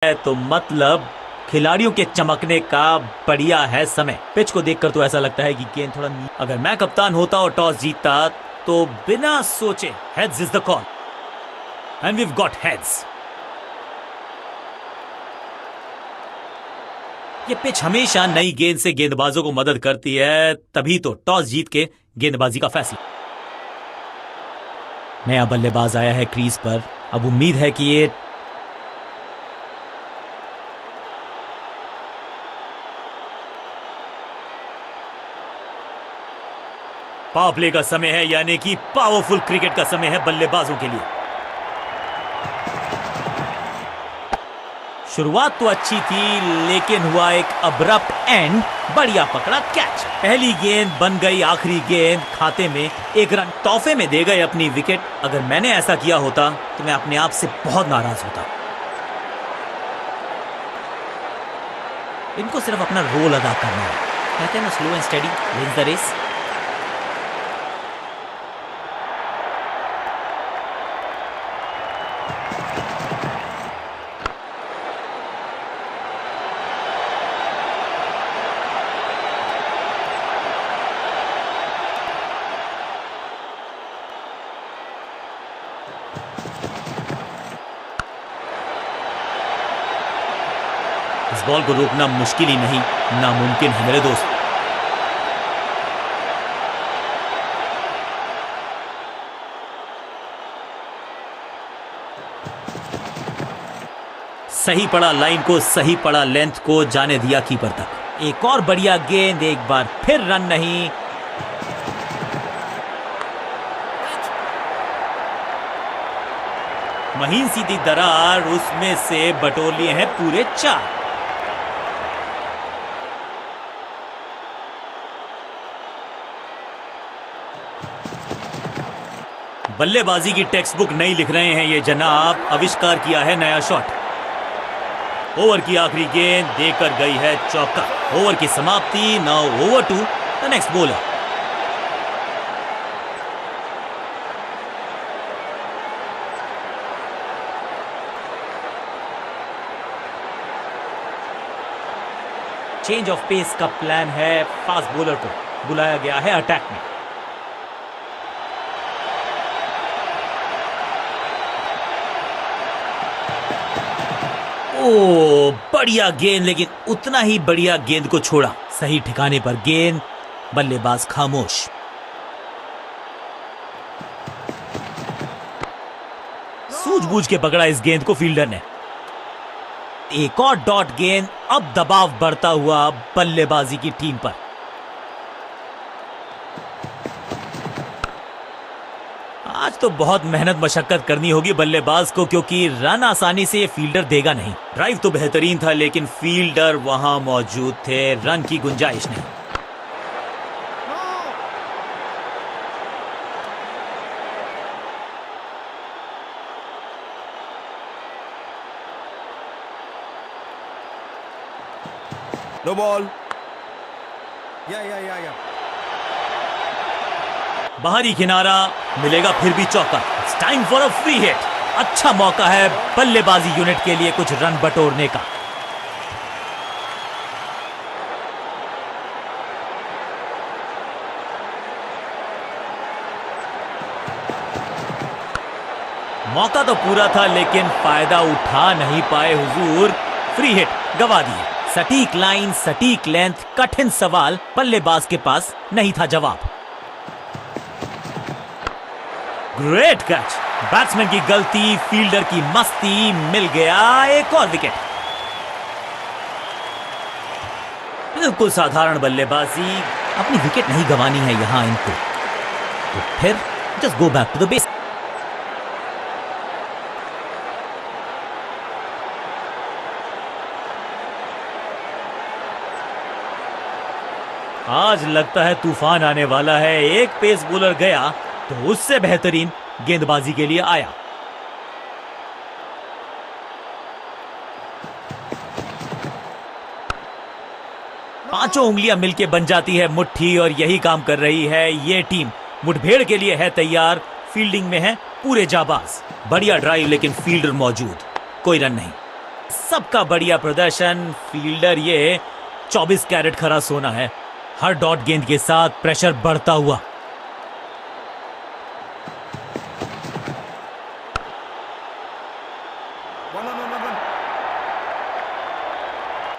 है तो मतलब खिलाड़ियों के चमकने का बढ़िया है समय। पिच को देखकर तो ऐसा लगता है कि गेंद थोड़ा अगर मैं कप्तान होता और टॉस जीतता तो बिना सोचे heads is the call and we have got heads. ये पिच हमेशा नई गेंद से गेंदबाजों को मदद करती है, तभी तो टॉस जीत के गेंदबाजी का फैसला। नया बल्लेबाज आया है क्रीज पर। अब उम्मीद है कि ये पावर प्ले का समय है, यानी कि पावरफुल क्रिकेट का समय है बल्लेबाजों के लिए। शुरुआत तो अच्छी थी लेकिन हुआ एक अब्रप्ट एंड। बढ़िया पकड़ा कैच। पहली गेंद बन गई आखिरी गेंद। खाते में एक रन तोहफे में दे गए अपनी विकेट। अगर मैंने ऐसा किया होता तो मैं अपने आप से बहुत नाराज होता। इनको सिर्फ अपना रोल अदा करना है। कहते हैं ना, slow and steady wins the race. इस बॉल को रोकना मुश्किल ही नहीं, नामुमकिन है मेरे दोस्त। सही पड़ा लाइन को, सही पड़ा लेंथ को, जाने दिया कीपर तक। एक और बढ़िया गेंद, एक बार फिर रन नहीं। महीन सीधी दरार, उसमें से बटोर लिए हैं पूरे 4। बल्लेबाजी की टेक्स्ट बुक नहीं लिख रहे हैं ये जनाब। आविष्कार किया है नया शॉट। ओवर की आखिरी गेंद देकर गई है चौका। ओवर की समाप्ति। Now over to the next bowler. Change of pace का प्लान है। फास्ट बॉलर को बुलाया गया है अटैक में। ओ बढ़िया गेंद, लेकिन उतना ही बढ़िया गेंद को छोड़ा। सही ठिकाने पर गेंद, बल्लेबाज खामोश। सूझबूझ के पकड़ा इस गेंद को फील्डर ने। एक और डॉट गेंद। अब दबाव बढ़ता हुआ बल्लेबाजी की टीम पर। आज तो बहुत मेहनत मशक्कत करनी होगी बल्लेबाज को, क्योंकि रन आसानी से ये फील्डर देगा नहीं। ड्राइव तो बेहतरीन था लेकिन फील्डर वहां मौजूद थे, रन की गुंजाइश नहीं। No ball. या बाहरी किनारा, मिलेगा फिर भी चौका। It's time for a free hit. अच्छा मौका है बल्लेबाजी यूनिट के लिए कुछ रन बटोरने का। मौका तो पूरा था लेकिन फायदा उठा नहीं पाए हुजूर। फ्री हिट गवा दी। सटीक लाइन, सटीक लेंथ, कठिन सवाल, बल्लेबाज के पास नहीं था जवाब। Great catch. बैट्समैन की गलती, फील्डर की मस्ती, मिल गया एक और विकेट। बिल्कुल साधारण बल्लेबाजी। अपनी विकेट नहीं गंवानी है यहां इनको, तो फिर just go back to the base. आज लगता है तूफान आने वाला है। एक पेस बॉलर गया तो उससे बेहतरीन गेंदबाजी के लिए आया। पांचों उंगलियां मिलके बन जाती है मुट्ठी, और यही काम कर रही है ये टीम। मुठभेड़ के लिए है तैयार। फील्डिंग में है पूरे जाबाज। बढ़िया ड्राइव लेकिन फील्डर मौजूद, कोई रन नहीं। सबका बढ़िया प्रदर्शन। फील्डर ये 24 कैरेट खरा सोना है। हर डॉट गेंद के साथ प्रेशर बढ़ता हुआ।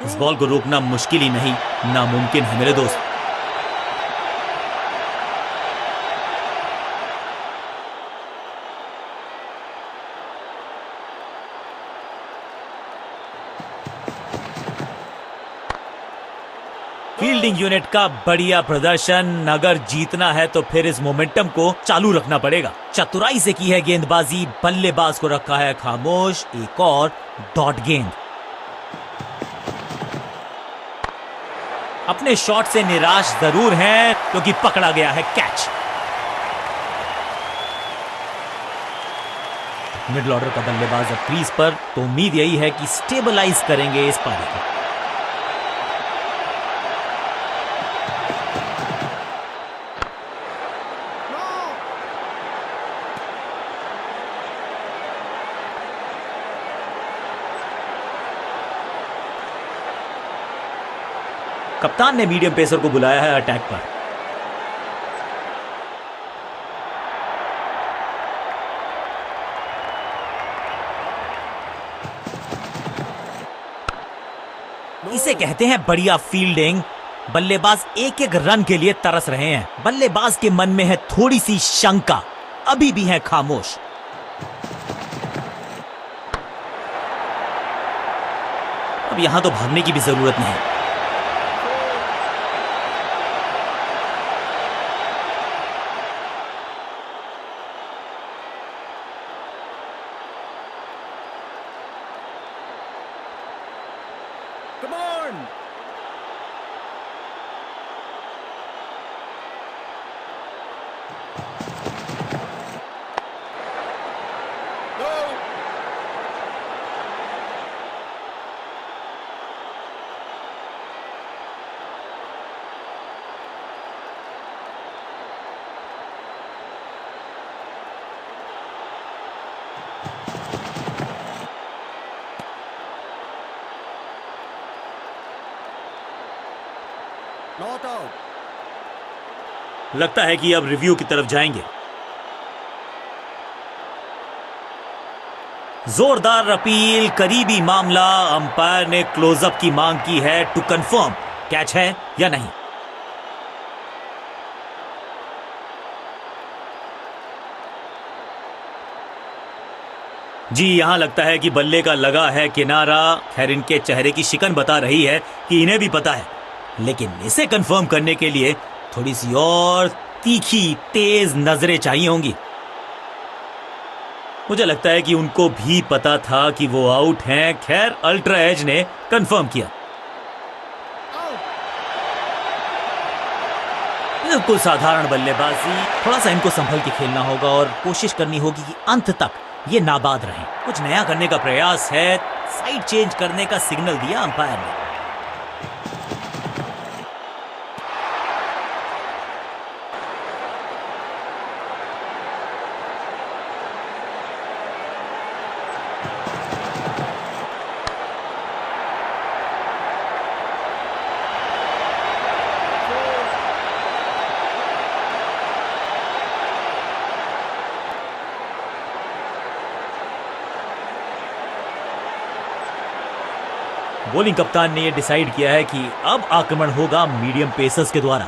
इस बॉल को रोकना मुश्किल ही नहीं, नामुमकिन है मेरे दोस्त। फील्डिंग यूनिट का बढ़िया प्रदर्शन। अगर जीतना है तो फिर इस मोमेंटम को चालू रखना पड़ेगा। चतुराई से की है गेंदबाजी, बल्लेबाज को रखा है खामोश। एक और डॉट गेंद। अपने शॉट से निराश जरूर हैं क्योंकि पकड़ा गया है कैच। मिडिल ऑर्डर का बल्लेबाज अब क्रीज पर, तो उम्मीद यही है कि स्टेबलाइज करेंगे इस पारी को। कप्तान ने मीडियम पेसर को बुलाया है अटैक पर। इसे कहते हैं बढ़िया फील्डिंग। बल्लेबाज एक एक रन के लिए तरस रहे हैं। बल्लेबाज के मन में है थोड़ी सी शंका, अभी भी है खामोश। अब यहां तो भागने की भी जरूरत नहीं। Come on! Go! Not out. लगता है कि अब रिव्यू की तरफ जाएंगे। जोरदार अपील, करीबी मामला। अंपायर ने क्लोजअप की मांग की है टू कंफर्म कैच है या नहीं। जी, यहां लगता है कि बल्ले का लगा है किनारा। खैर, इनके चेहरे की शिकन बता रही है कि इन्हें भी पता है, लेकिन इसे कंफर्म करने के लिए थोड़ी सी और तीखी तेज नजरें चाहिए होंगी। मुझे लगता है कि उनको भी पता था कि वो आउट हैं। खैर, अल्ट्रा एज ने कंफर्म किया। बिल्कुल साधारण बल्लेबाजी। थोड़ा सा इनको संभल के खेलना होगा और कोशिश करनी होगी कि अंत तक ये नाबाद रहें। कुछ नया करने का प्रयास है। साइड चेंज करने का सिग्नल दिया अंपायर ने। बॉलिंग कप्तान ने यह डिसाइड किया है कि अब आक्रमण होगा मीडियम पेसर्स के द्वारा।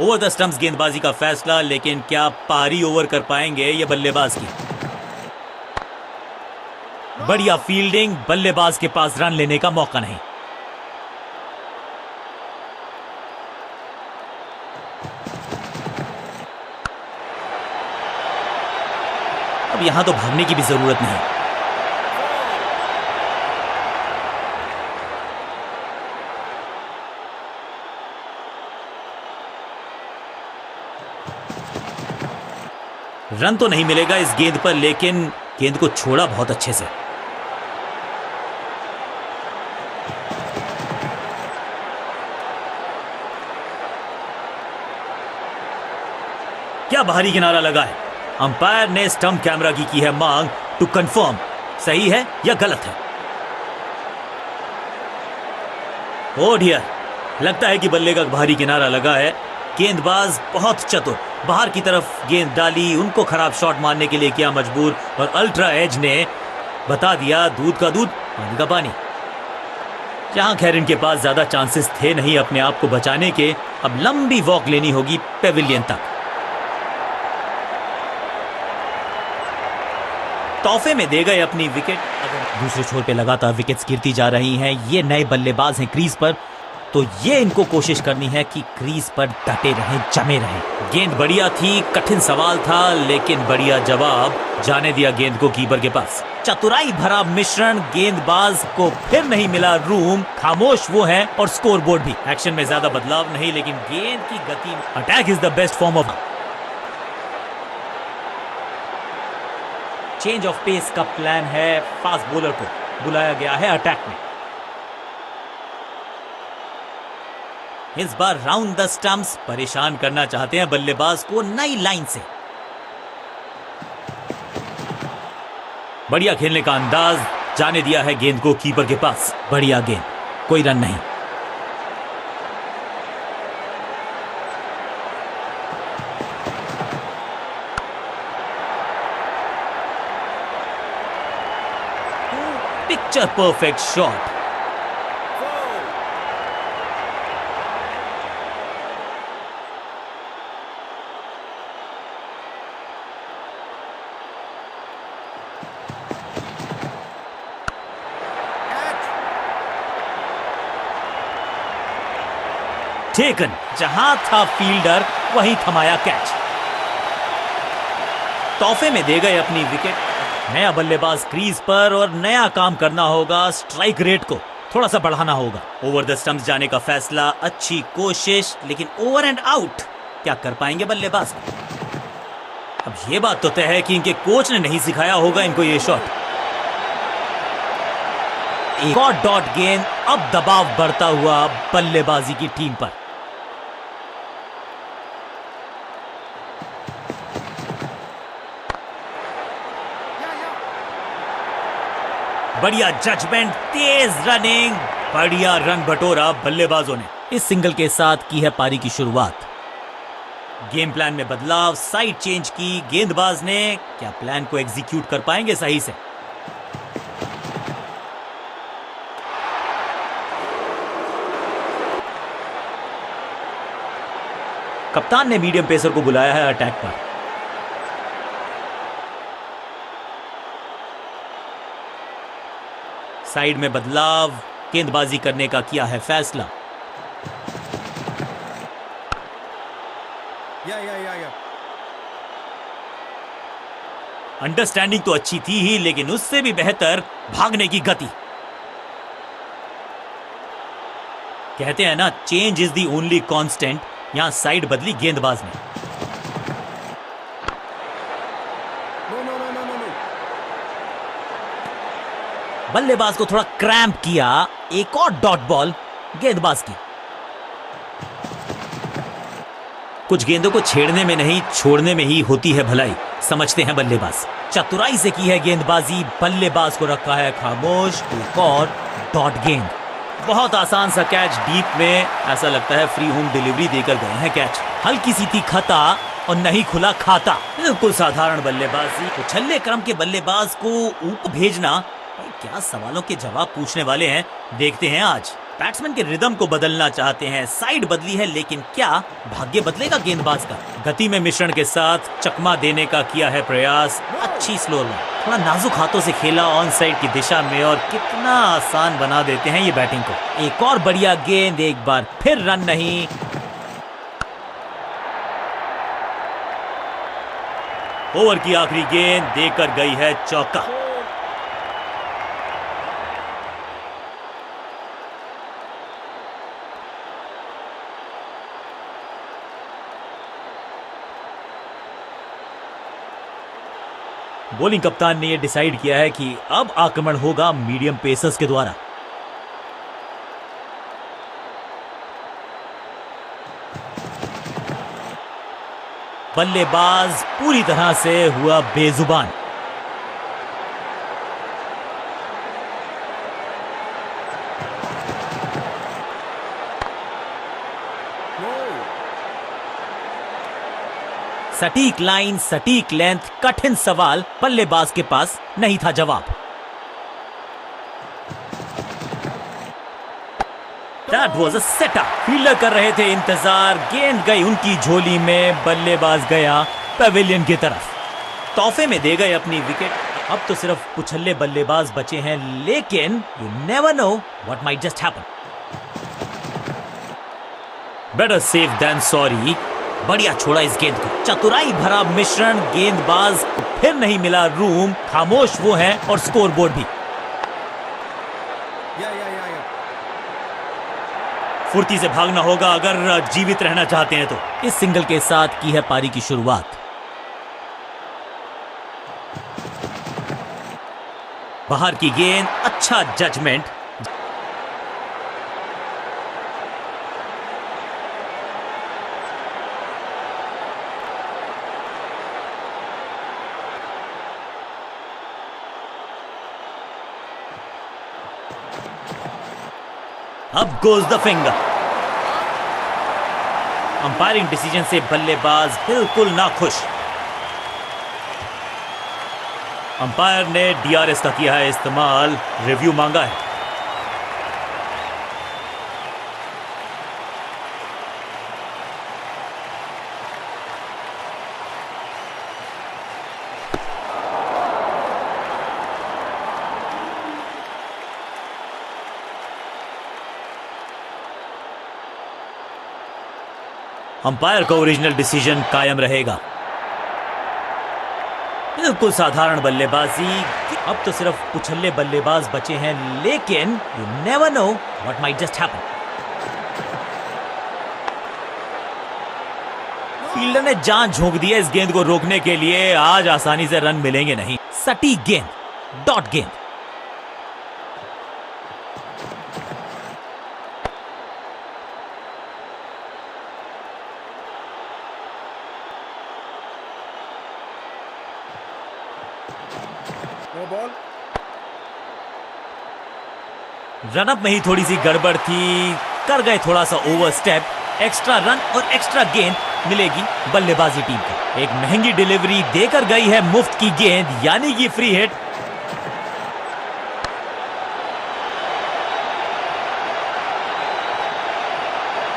ओवर द स्टंप्स गेंदबाजी का फैसला, लेकिन क्या पारी ओवर कर पाएंगे ये बल्लेबाज की। बढ़िया फील्डिंग, बल्लेबाज के पास रन लेने का मौका नहीं। अब यहां तो भागने की भी जरूरत नहीं। रन तो नहीं मिलेगा इस गेंद पर, लेकिन गेंद को छोड़ा बहुत अच्छे से। क्या भारी किनारा लगा है। अंपायर ने स्टंप कैमरा की है मांग। टू कंफर्म सही है या गलत है। ओ डियर, लगता है कि बल्ले का भारी किनारा लगा है। गेंदबाज बहुत चतुर, बाहर की तरफ गेंद डाली, उनको खराब शॉट मारने के लिए किया मजबूर, और अल्ट्रा एज ने बता दिया दूध का दूध पानी का पानी। जहां खैर इनके पास ज्यादा चांसेस थे नहीं अपने आप को बचाने के, अब लंबी वॉक लेनी होगी पेविलियन तक। तोहफे में दे गए अपनी विकेट। अगर दूसरे छोर पे लगातार विकेट्स गिरती जा रही हैं, ये नए बल्लेबाज हैं क्रीज पर, तो ये इनको कोशिश करनी है कि क्रीज पर डटे रहें, जमे रहें। गेंद बढ़िया थी, कठिन सवाल था, लेकिन बढ़िया जवाब। जाने दिया गेंद को कीपर के पास। चतुराई भरा मिश्रण, गेंदबाज को फिर नहीं मिला रूम, खामोश वो है और स्कोरबोर्ड भी। एक्शन में ज्यादा बदलाव नहीं, लेकिन गेंद की गति। Attack is the best form of. Change of pace का प्लान है, फास्ट बॉलर को बुलाया गया है अटैक में। इस बार राउंड द स्टंप्स, परेशान करना चाहते हैं बल्लेबाज को नई लाइन से। बढ़िया खेलने का अंदाज, जाने दिया है गेंद को कीपर के पास। बढ़िया गेंद, कोई रन नहीं। Picture perfect shot. टेकन, जहां था फील्डर वहीं थमाया कैच। तोहफे में दे गए अपनी विकेट। नया बल्लेबाज क्रीज पर और नया काम करना होगा। स्ट्राइक रेट को थोड़ा सा बढ़ाना होगा। ओवर द स्टंप्स जाने का फैसला, अच्छी कोशिश, लेकिन ओवर एंड आउट। क्या कर पाएंगे बल्लेबाज? अब ये बात तो तय है कि इनके कोच ने नहीं सिखाया होगा इनको ये शॉट। एक और डॉट गेंद, अब दबाव बढ़ता हुआ बल्लेबाजी की टीम पर। बढ़िया जजमेंट, तेज रनिंग, बढ़िया रन बटोरा बल्लेबाजों ने। इस सिंगल के साथ की है पारी की शुरुआत। गेम प्लान में बदलाव, साइड चेंज की गेंदबाज ने। क्या प्लान को एग्जीक्यूट कर पाएंगे सही से? कप्तान ने मीडियम पेसर को बुलाया है अटैक पर। साइड में बदलाव, गेंदबाजी करने का किया है फैसला। अंडरस्टैंडिंग तो अच्छी थी ही, लेकिन उससे भी बेहतर भागने की गति। कहते हैं ना, change is the only constant. यहां साइड बदली गेंदबाज ने। बल्लेबाज को थोड़ा क्रैम्प किया। एक और डॉट बॉल गेंदबाज की। कुछ गेंदों को छेड़ने में नहीं, छोड़ने में ही होती है भलाई, समझते हैं बल्लेबाज। चतुराई से की है गेंदबाजी, बल्लेबाज को रखा है खामोश। एक और डॉट गेंद, बहुत आसान सा कैच डीप में। ऐसा लगता है फ्री होम डिलीवरी देकर गए हैं कैच। हल्की सी थी खता और नहीं खुला खाता। बिल्कुल साधारण बल्लेबाजी। उछल्ले क्रम के बल्लेबाज को ऊपर भेजना, क्या सवालों के जवाब पूछने वाले हैं, देखते हैं आज। बैट्समैन के रिदम को बदलना चाहते हैं, साइड बदली है, लेकिन क्या भाग्य बदलेगा गेंदबाज का? गति में मिश्रण के साथ चकमा देने का किया है प्रयास। अच्छी स्लो रन, थोड़ा नाजुक हाथों से खेला ऑन साइड की दिशा में, और कितना आसान बना देते हैं ये बैटिंग को। एक और बढ़िया गेंद, एक बार फिर रन नहीं। ओवर की आखिरी गेंद देकर गई है चौका। बॉलिंग कप्तान ने यह डिसाइड किया है कि अब आक्रमण होगा मीडियम पेसर्स के द्वारा। बल्लेबाज पूरी तरह से हुआ बेजुबान। सटीक लाइन, सटीक लेंथ, कठिन सवाल, बल्लेबाज के पास नहीं था जवाब। That was a setup. Fielder कर रहे थे इंतजार, गेंद गई उनकी झोली में, बल्लेबाज गया पवेलियन की तरफ। तोहफे में दे गए अपनी विकेट। अब तो सिर्फ उछल्ले बल्लेबाज बचे हैं, लेकिन you never know what might just happen. Better safe than sorry. बढ़िया छोड़ा इस गेंद को, चतुराई भरा मिश्रण, गेंदबाज को फिर नहीं मिला रूम, खामोश वो है और स्कोरबोर्ड भी। Yeah. फुर्ती से भागना होगा अगर जीवित रहना चाहते हैं तो। इस सिंगल के साथ की है पारी की शुरुआत। बाहर की गेंद, अच्छा जजमेंट। अब goes the finger. Umpiring decision से बल्लेबाज बिल्कुल ना खुश। अंपायर ने डीआरएस का किया है इस्तेमाल, रिव्यू मांगा है। अंपायर का ओरिजिनल डिसीजन कायम रहेगा। बिल्कुल साधारण बल्लेबाजी। अब तो सिर्फ उछल्ले बल्लेबाज बचे हैं, लेकिन you never know what might just happen. Fielder ने जान झोंक दी है इस गेंद को रोकने के लिए। आज आसानी से रन मिलेंगे नहीं। सटीक गेंद, डॉट गेंद। No ball. रनअप में ही थोड़ी सी गड़बड़ थी, कर गए थोड़ा सा ओवर स्टेप। एक्स्ट्रा रन और एक्स्ट्रा गेंद मिलेगी बल्लेबाजी टीम को। एक महंगी डिलीवरी देकर गई है मुफ्त की गेंद, यानी कि फ्री हिट।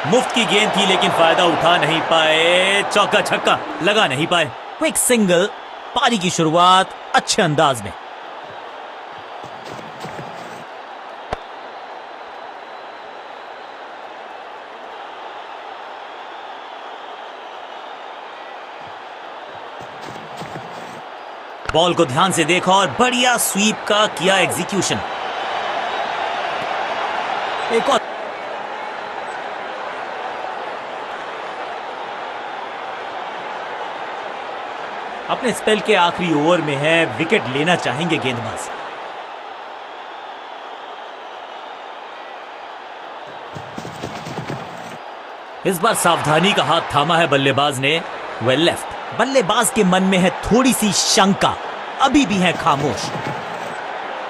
मुफ्त की गेंद थी, लेकिन फायदा उठा नहीं पाए। चौका छक्का लगा नहीं पाए। क्विक सिंगल, पारी की शुरुआत अच्छे अंदाज में। बॉल को ध्यान से देखा और बढ़िया स्वीप का किया एग्जीक्यूशन। एक और अपने स्पेल के आखिरी ओवर में है, विकेट लेना चाहेंगे गेंदबाज। इस बार सावधानी का हाथ थामा है बल्लेबाज ने। Well left. बल्लेबाज के मन में है थोड़ी सी शंका, अभी भी है खामोश।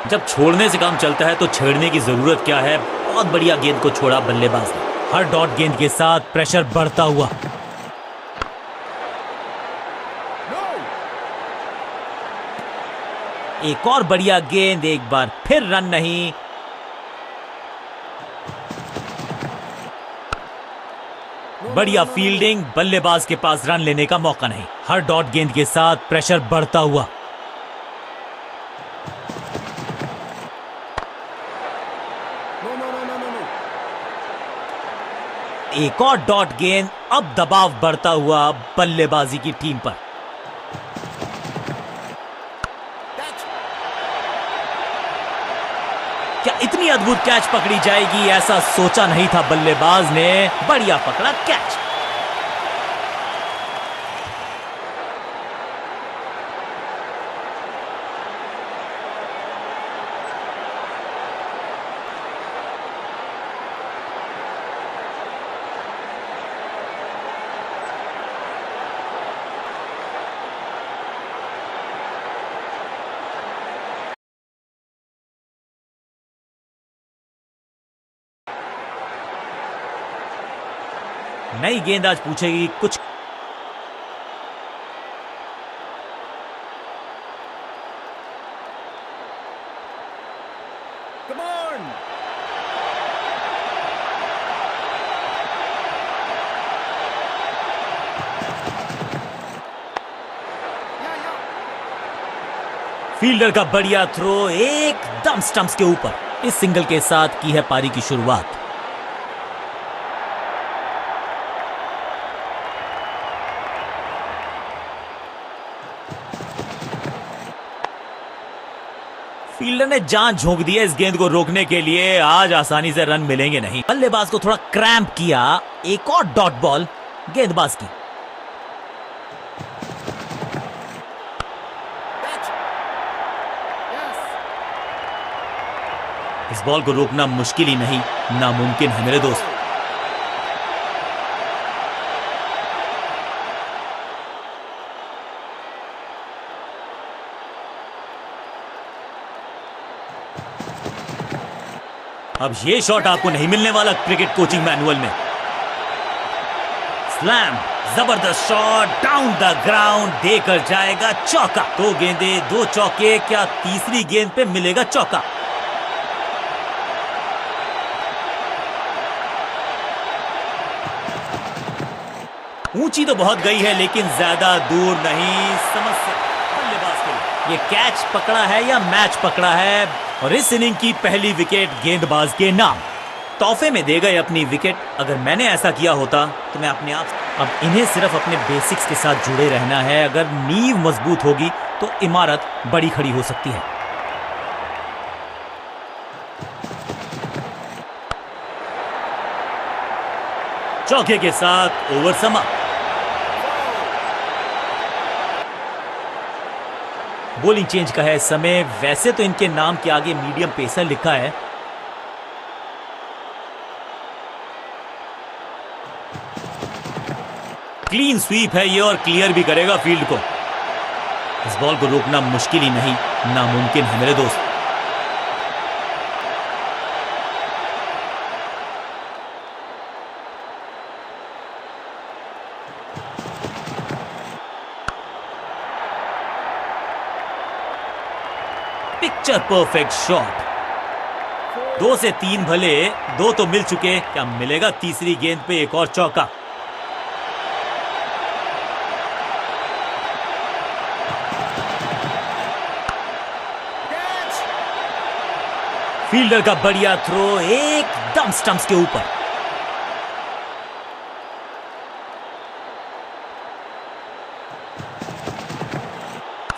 जब छोड़ने से काम चलता है तो छेड़ने की जरूरत क्या है। बहुत बढ़िया गेंद को छोड़ा बल्लेबाज ने। हर डॉट गेंद के साथ प्रेशर बढ़ता हुआ। एक और बढ़िया गेंद, एक बार फिर रन नहीं। बढ़िया फील्डिंग, बल्लेबाज के पास रन लेने का मौका नहीं। हर डॉट गेंद के साथ प्रेशर बढ़ता हुआ। एक और डॉट गेंद, अब दबाव बढ़ता हुआ बल्लेबाजी की टीम पर। क्या इतनी अद्भुत कैच पकड़ी जाएगी, ऐसा सोचा नहीं था बल्लेबाज ने। बढ़िया पकड़ा कैच। नई गेंद आज पूछेगी कुछ। Come on. फील्डर का बढ़िया थ्रो एकदम स्टंप्स के ऊपर। इस सिंगल के साथ की है पारी की शुरुआत। फील्डर ने जान झोंक दी है इस गेंद को रोकने के लिए। आज आसानी से रन मिलेंगे नहीं। बल्लेबाज को थोड़ा क्रैम्प किया। एक और डॉट बॉल गेंदबाज की। Catch. Yes. इस बॉल को रोकना मुश्किल ही नहीं, नामुमकिन है मेरे दोस्त। अब ये शॉट आपको नहीं मिलने वाला क्रिकेट कोचिंग मैनुअल में। स्लैम, जबरदस्त शॉट डाउन द ग्राउंड, देकर जाएगा चौका। दो गेंदे दो चौके, क्या तीसरी गेंद पे मिलेगा चौका? ऊंची तो बहुत गई है लेकिन ज्यादा दूर नहीं। समस्या बल्लेबाज के लिए, ये कैच पकड़ा है या मैच पकड़ा है? और इस इनिंग की पहली विकेट गेंदबाज के नाम। तोहफे में दे गए अपनी विकेट। अगर मैंने ऐसा किया होता तो मैं अपने आप। अब इन्हें सिर्फ अपने बेसिक्स के साथ जुड़े रहना है। अगर नींव मजबूत होगी तो इमारत बड़ी खड़ी हो सकती है। चौके के साथ ओवर समाप्त। बॉलिंग चेंज का है इस समय। वैसे तो इनके नाम के आगे मीडियम पेसर लिखा है। क्लीन स्वीप है ये और क्लियर भी करेगा फील्ड को। इस बॉल को रोकना मुश्किल ही नहीं, नामुमकिन है मेरे दोस्त। Picture perfect shot. 2 से 3 भले, 2 तो मिल चुके। क्या मिलेगा तीसरी गेंद पे एक और चौका? Catch. फील्डर का बढ़िया थ्रो एकदम स्टंप्स के ऊपर।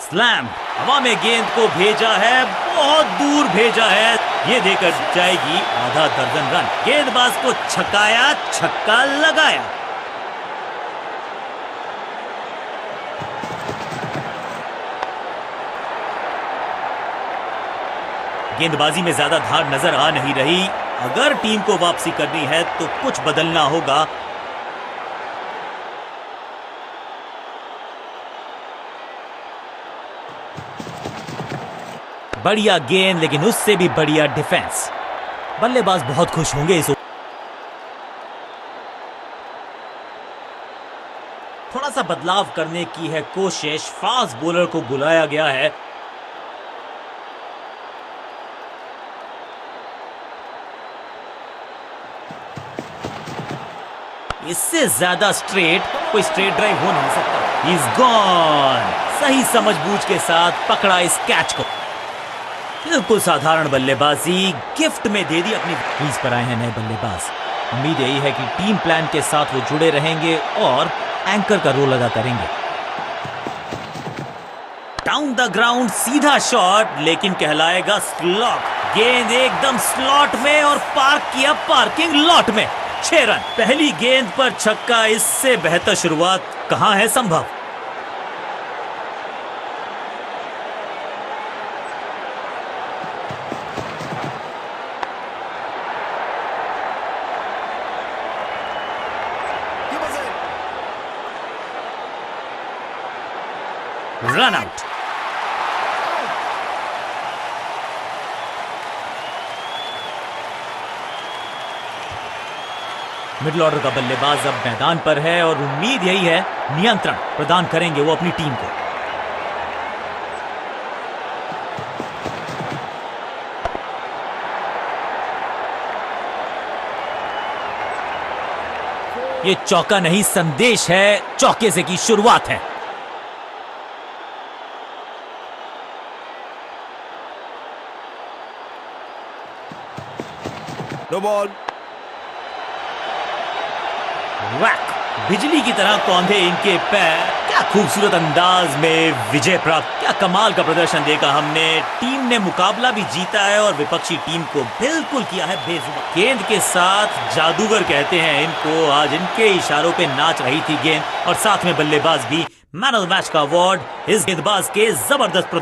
स्लैम, हवा में गेंद को भेजा है, बहुत दूर भेजा है। ये देकर जाएगी आधा दर्जन रन। गेंदबाज को छकाया, छक्का लगाया। गेंदबाजी में ज्यादा धार नजर आ नहीं रही। अगर टीम को वापसी करनी है तो कुछ बदलना होगा। बढ़िया गेंद, लेकिन उससे भी बढ़िया डिफेंस। बल्लेबाज बहुत खुश होंगे इस। थोड़ा सा बदलाव करने की है कोशिश। फास्ट बॉलर को बुलाया गया है। इससे ज्यादा स्ट्रेट कोई स्ट्रेट ड्राइव हो नहीं सकता। He is gone. सही समझबूझ के साथ पकड़ा इस कैच को। बिल्कुल साधारण बल्लेबाजी गिफ्ट में दे दी अपनी। क्रीज पर आए हैं नए बल्लेबाज। उम्मीद यही है कि टीम प्लान के साथ वो जुड़े रहेंगे और एंकर का रोल अदा करेंगे। डाउन द ग्राउंड सीधा शॉट, लेकिन कहलाएगा स्लॉट। गेंद एकदम स्लॉट में और पार्क किया पार्किंग लॉट में। 6 रन। पहली गेंद पर छक्का, इससे बेहतर शुरुआत कहां है संभव? Run out. मिडिल ऑर्डर का बल्लेबाज अब मैदान पर है और उम्मीद यही है नियंत्रण प्रदान करेंगे वो अपनी टीम को। ये चौका नहीं संदेश है, चौके से की शुरुआत है। No ball. वैक, बिजली की तरह कौंधे इनके पैर। क्या खूबसूरत अंदाज में विजय प्राप्त, क्या कमाल का प्रदर्शन देखा हमने। टीम ने मुकाबला भी जीता है और विपक्षी टीम को बिल्कुल किया है बेजुबान। गेंद के साथ जादूगर कहते हैं इनको। आज इनके इशारों पे नाच रही थी गेंद और साथ में बल्लेबाज भी। मैन ऑफ द मैच का अवार्ड इस गेंदबाज के जबरदस्त